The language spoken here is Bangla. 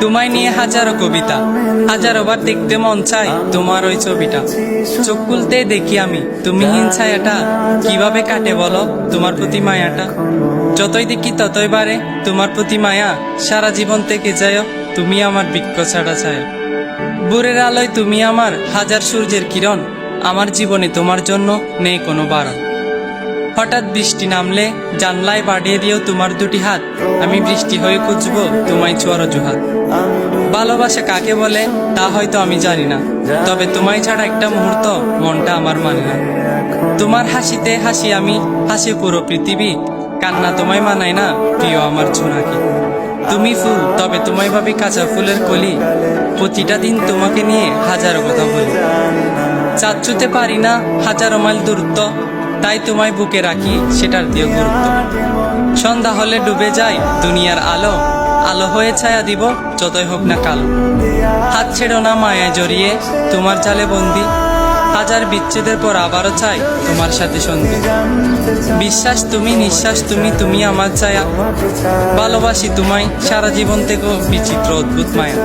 তোমায় নিয়ে হাজারো কবিতা, হাজারো বার দেখতে মন চায় তোমার ওই ছবিটা। চোখ খুলতে দেখি আমি তুমিহীন ছায়াটা, কিভাবে কাটে বলো তোমার প্রতি মায়াটা। যতই দেখি ততই বাড়ে তোমার প্রতি মায়া, সারা জীবন থেকে যায় তুমি আমার বৃক্ষ ছাড়া ছায়া। ভোরের আলোয় তুমি আমার হাজার সূর্যের কিরণ, আমার জীবনে তোমার জন্য নেই কোনো বারণ। হঠাৎ বৃষ্টি নামলে জানলায় বাড়িয়ে দিও তোমার দুটি হাত, আমি বৃষ্টি হয়ে খুঁজবো তোমায় ছোঁয়ার অজুহাত। ভালোবাসা কাকে বলে তা হয়তো আমি জানি না, তবে তোমায় ছাড়া একটা মুহূর্ত মনটা আমার মানে না। তোমার হাসিতে হাসি আমি, হাসি পুরো পৃথিবী, কান্না তোমায় মানায় না প্রিয় আমার ছোনাকি। তুমি ফুল তবে তোমায় ভাবি কাঁচা ফুলের কলি, প্রতিটা দিন তোমাকে নিয়ে হাজারো কথা বলি। চাঁদ ছুঁতে পারি না হাজারো মাইল দূরত্ব, তাই তোমায় বুকে রাখি সেটার দিয়ে গুরুত্ব। সন্ধ্যা হলে ডুবে যায় দুনিয়ার আলো, আলো হয়ে ছায়া দিব যতই হোক না কালো। হাত ছেড়ো না মায়ায় জড়িয়ে তোমার জালে বন্দি, হাজার বিচ্ছেদের পর আবারও চাই তোমার সাথে সন্ধি। বিশ্বাস তুমি, নিঃশ্বাস তুমি, তুমি আমার ছায়া, ভালোবাসি তোমায় সারা জীবন থেকেও বিচিত্র অদ্ভুত মায়া।